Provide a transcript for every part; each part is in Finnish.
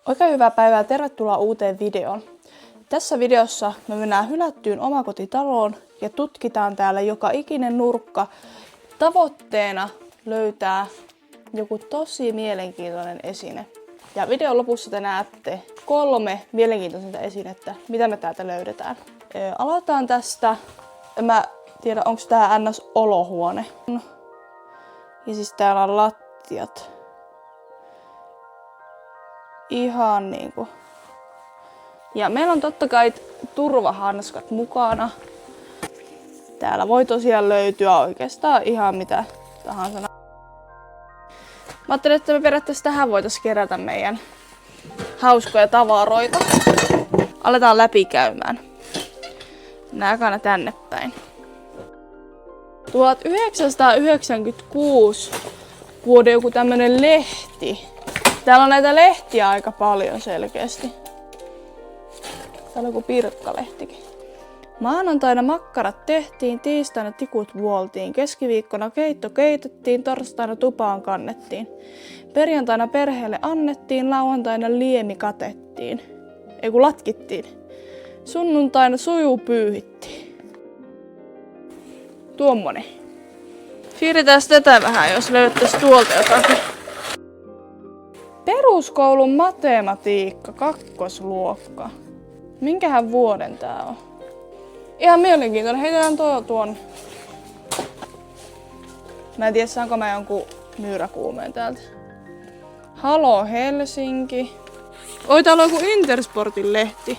Oikein hyvää päivää ja tervetuloa uuteen videoon. Tässä videossa me mennään hylättyyn omakotitaloon ja tutkitaan täällä joka ikinen nurkka. Tavoitteena löytää joku tosi mielenkiintoinen esine. Ja videon lopussa te näette 3 mielenkiintoisinta esinettä, mitä me täältä löydetään. Aloitetaan tästä. Mä tiedän, onko tää NS-olohuone. Ja siis täällä on lattiat. Ihan niinku. Ja meillä on totta kai turvahanskat mukana. Täällä voi tosiaan löytyä oikeastaan ihan mitä tahansa. Mä ajattelin, että me periaatteessa tähän voitaisiin kerätä meidän hauskoja tavaroita. Aletaan läpikäymään. Nääkään tänne päin. 1996 vuoden joku tämmönen lehti. Täällä on näitä lehtiä aika paljon selkeästi. Täällä on joku Pirkkalehtikin. Maanantaina makkarat tehtiin, tiistaina tikut vuoltiin, keskiviikkona keitto keitettiin, torstaina tupaan kannettiin. Perjantaina perheelle annettiin, lauantaina liemi katettiin. Ei kun latkittiin. Sunnuntaina suju pyyhittiin. Tuommoinen. Siirretään tätä vähän, jos löytäisi tuolta jotakin. Peruskoulun matematiikka, 2. luokka. Minkähän vuoden tää on? Ihan mielenkiintoinen. Heitetään tuon. Mä en tiedä, saanko mä jonkun myyräkuumeen täältä. Halo Helsinki. Oi, täällä on joku Intersportin lehti.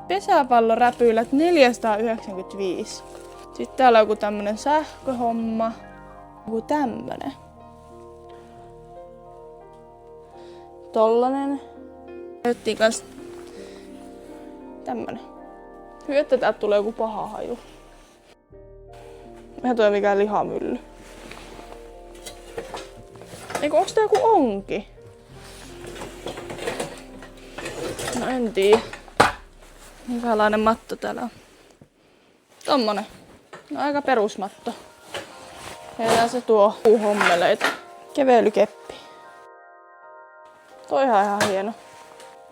Pesäpalloräpylät 495. Sitten täällä on joku tämmönen sähköhomma. Joku tämmönen. Tollanen. Löyttiin kans tämmönen. Hyvä, että täältä tulee joku paha haju. Eihän toi mikään lihamylly. Eiku, onks tää joku onki? No en tiedä. Minkälainen matto täällä on? Tommonen. No aika perusmatto. Ja se tuo hommeleita. Keveilykeppi. Toihan ihan hieno.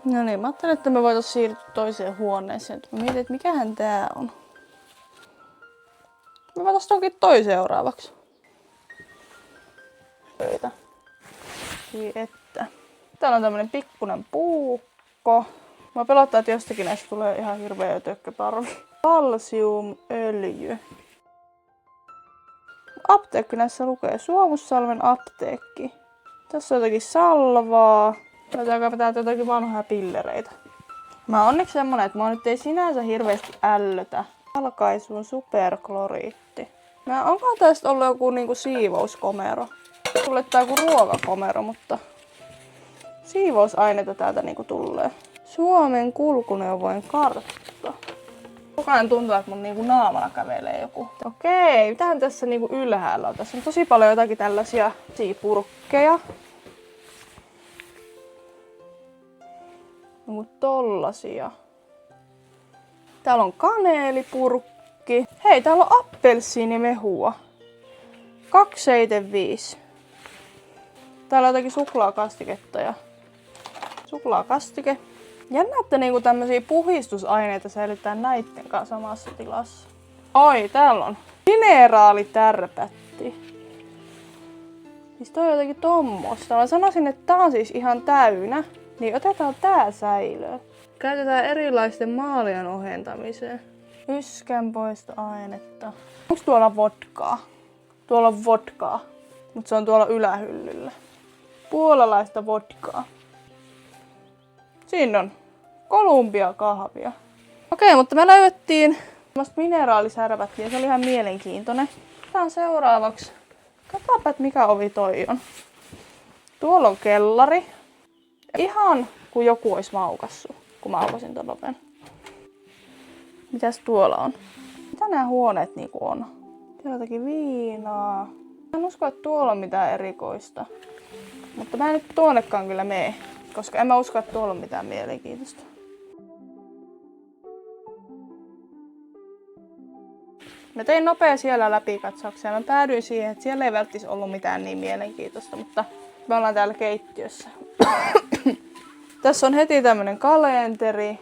No niin, mä ajattelin, että me voitais siirtyä toiseen huoneeseen. Mä mietin, että mikähän tää on. Me voitais tonkin seuraavaksi. Pöytä. Että. Täällä on tämmönen pikkunen puukko. Mä pelottaa, että jostakin näistä tulee ihan hirveä tökköparvi. Kalsiumöljy. Apteekki näissä lukee Suomussalmen apteekki. Tässä on jotakin salvaa. Löytääkö täältä jotakin vanhoja pillereitä? Mä oon onneksi semmonen, että mua nyt ei sinänsä hirveästi ällötä. Alkaisuun superkloriitti. Onkohan tästä ollut joku niinku siivouskomero? Tulee tää joku ruokakomero, mutta siivousaineita täältä niinku tulee. Suomen kulkuneuvojen kartta. Koko ajan tuntuu, että mun niinku naamalla kävelee joku. Okei, mitähän tässä niinku ylhäällä on? Tässä on tosi paljon jotakin tällaisia purkkeja. Tollasia. Täällä on kaneelipurkki. Hei, täällä on appelsiinimehua. 2,75. Täällä on jotakin suklaakastiketta ja suklaakastike. Jännä, että niinku tämmösiä puhistusaineita säilyttää näitten kanssa samassa tilassa. Oi, täällä on mineraalitärpätti. Siis toi on jotakin tommosta. Mä sanoisin, että tää on siis ihan täynnä. Niin otetaan tää säilöön. Käytetään erilaisten maalien ohentamiseen. Yskänpoistoainetta. Onks tuolla vodkaa? Tuolla on vodkaa, mutta se on tuolla ylähyllyllä. Puolalaista vodkaa. Siinä on Kolumbia-kahvia. Okei, mutta me löydettiin mineraalisärpättiä ja se oli ihan mielenkiintoinen. Otetaan seuraavaksi. Katsotaanpa, mikä ovi toi on. Tuolla on kellari. Ihan kuin joku olisi maukassu, kun mä aukasin ton oven. Mitäs tuolla on? Mitä nämä huoneet niinku on? Täällä on jotakin viinaa. En usko, että tuolla on mitään erikoista. Mutta mä en nyt tuonnekaan kyllä mene, koska en mä usko, että tuolla on mitään mielenkiintoista. Mä tein nopea siellä läpikatsauksia ja mä päädyin siihen, että siellä ei välttis ollut mitään niin mielenkiintoista, mutta me ollaan täällä keittiössä. Tässä on heti tämmönen kalenteri.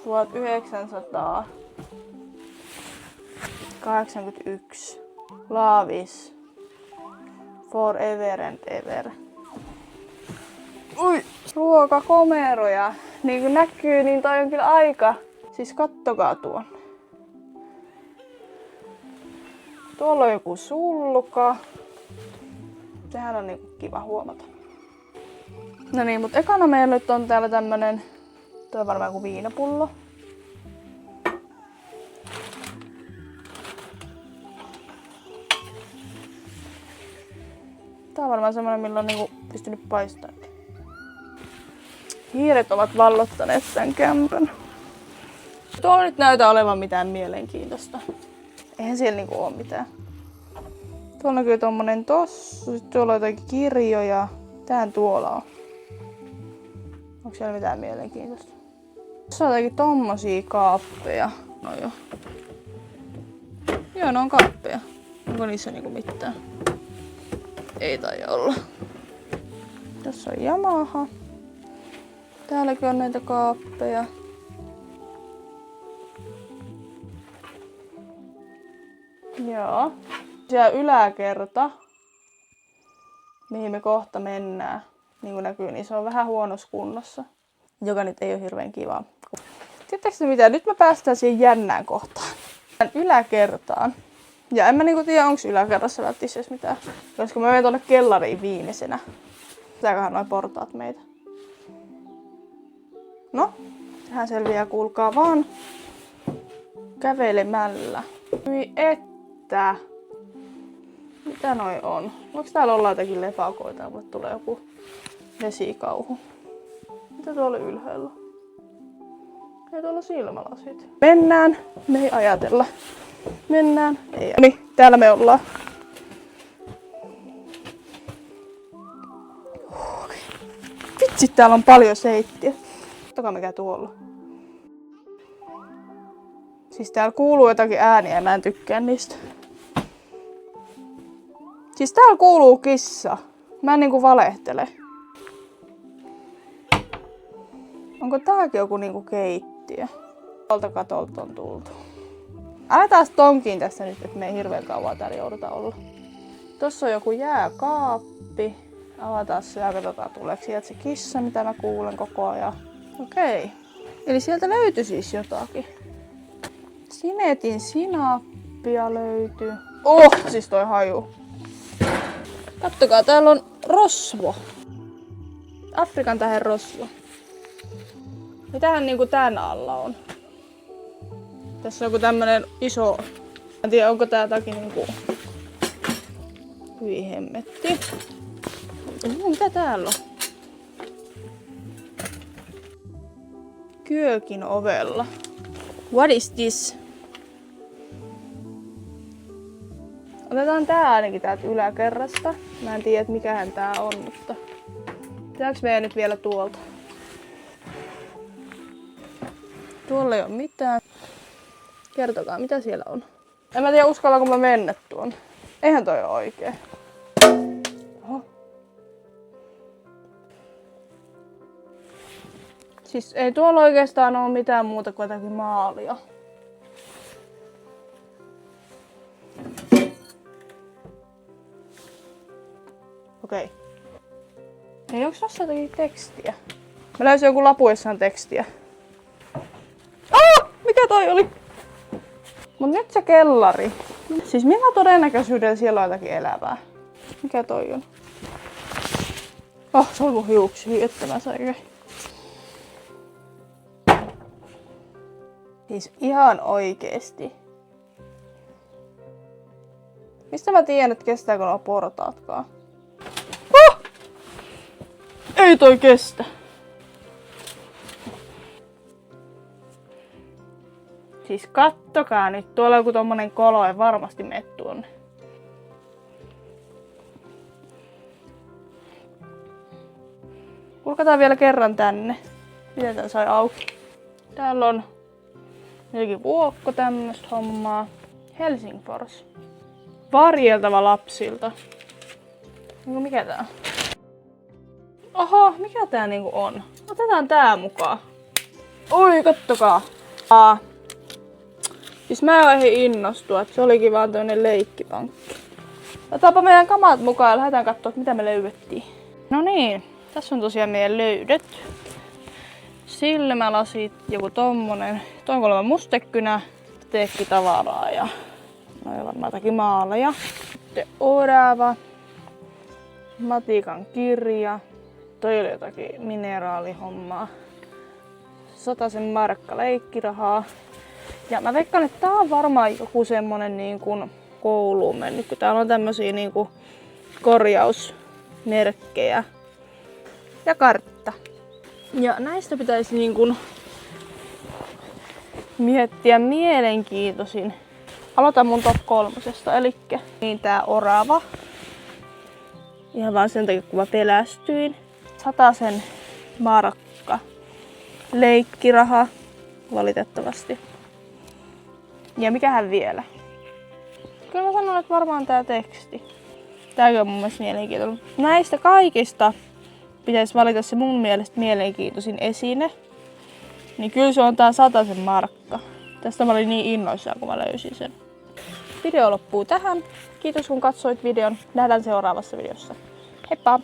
1981. Laavis. Forever and ever. Ui! Ruokakomeroja. Niin kuin näkyy, niin toi on kyllä aika. Siis kattokaa tuon. Tuolla on joku sulka. Sehän on niinku kiva huomata. No niin, mutta ekana meillä nyt on täällä tämmönen, tuo on varmaan joku viinapullo. Tää on varmaan semmonen, millä on niinku pystynyt paistamaan. Hiiret ovat vallottaneet tän kämpän. Tuolla nyt näytä olevan mitään mielenkiintoista. Eihän siellä niinku oo mitään. Tuolla näkyy tommonen tossu, sit tuolla on jotakin kirjoja. Mitähän tuolla on? Onko siellä mitään mielenkiintoista? Tässä on jotakin tommosia kaappeja. No joo. Joo, ne on kaappeja. Onko niissä niinku mitään? Ei taida olla. Tässä on Yamaha. Täälläkin on näitä kaappeja. Joo. Siellä yläkerta, mihin me kohta mennään, niin kuin näkyy, niin se on vähän huonossa kunnossa. Joka nyt ei ole hirveän kivaa. Tiedättekö mitä? Nyt me päästään siihen jännään kohtaan. Yläkertaan. Ja en mä niinku tiedä, onko yläkerrassa välttämättä edes mitään. Koska mä menen tuonne kellariin viimeisenä. Pitääköhän noi portaat meitä? No, tähän selviää, kuulkaa vaan. Kävelemällä. Hyi että. Mitä noi on? Voiko täällä olla jotakin lepakoita? Mulle tulee joku vesikauhu. Mitä tuolla ylhäällä? Ei tuolla silmälasit. Mennään. Me ei ajatella. Mennään. Ei. Niin, täällä me ollaan. Vitsi, täällä on paljon seittiä. Katsokaa mikä tuolla. Siis täällä kuuluu jotakin ääniä ja mä en tykkää niistä. Siis täällä kuuluu kissa. Mä en niinku valehtele. Onko tääkin joku niinku keittiö? Tuolta katolta on tultu. Aletaan tonkiin tässä nyt, että me ei hirveän kauan täällä jouduta olla. Tossa on joku jääkaappi. Avataan se ja katsotaan tuleeko sieltä se kissa, mitä mä kuulen koko ajan. Okei. Eli sieltä löytyi siis jotakin. Sinetin sinappia löytyy. Siis toi haju. Kattokaa, täällä on rosvo. Afrikan tähden rosvo. Mitähän niinku tän alla on? Tässä on joku tämmönen iso... En tiedä, onko tää jotakin niinku... Hyi hemmetti. Mitä täällä on? Kyökin ovella. What is this? Otetaan tää ainakin täältä yläkerrasta. Mä en tiedä, että mikähän tää on, mutta... Pitääks meidän nyt vielä tuolta? Tuolla ei oo mitään. Kertokaa, mitä siellä on. En mä tiedä, uskallanko mä mennä tuon. Eihän toi oo oikee. Oho. Siis ei tuolla oikeastaan oo mitään muuta kuin jotakin maalia. Okei. Ei onks tossa jotakin tekstiä? Mä löysin joku lapu, jossa on tekstiä. Mikä toi oli? Mut nyt se kellari. Siis millä todennäköisyydellä siellä on jotakin elävää? Mikä toi on? Se on mun hiuksia, että mä sain. Siis ihan oikeesti. Mistä mä tiedän, että kestääkö nuo portaatkaan? Ei toi kestä. Siis kattokaa nyt, tuolla on joku tommonen kolo, ei varmasti mene tuonne. Kulkataan vielä kerran tänne. Miten tän sai auki? Täällä on jokin vuokko tämmöstä hommaa. Helsingfors. Varjeltava lapsilta. Mikä tää on? Oho, mikä tää niinku on? Otetaan tää mukaan. Oi, kattokaa. Siis mä en ehdin innostua, että se olikin vaan tämmönen leikkipankki. Otetaanpa meidän kamat mukaan ja lähdetään katsoa, mitä me löydettiin. No niin, tässä on tosiaan meidän löydöt. Silmälasit, joku tommonen. Toi on kuulemma mustekynä, teekkitavaraa ja noin varmaan jotakin maaleja. Sitten orava, matikan kirja. Toi oli jotakin mineraalihommaa. 100 markka leikkirahaa. Ja mä veikkaan, että tää on varmaan joku semmonen niin kuin kouluun mennyt, kun täällä on tämmösiä niin kuin korjausmerkkejä ja kartta. Ja näistä pitäisi niin kuin miettiä mielenkiintoisin. Aloitan mun top 3. Elikkä niin tää orava. Ihan vaan sen takia, kun mä pelästyin. 100 markka. Leikkiraha. Valitettavasti. Ja mikähän vielä? Kyllä mä sanon, että varmaan tää teksti. Tääkin on mun mielestä mielenkiintoinen. Näistä kaikista pitäisi valita se mun mielestä mielenkiintoisin esine. Niin kyllä se on tää 100 markka. Tästä mä olin niin innoissaan, kun mä löysin sen. Video loppuu tähän. Kiitos kun katsoit videon. Nähdään seuraavassa videossa. Heippa!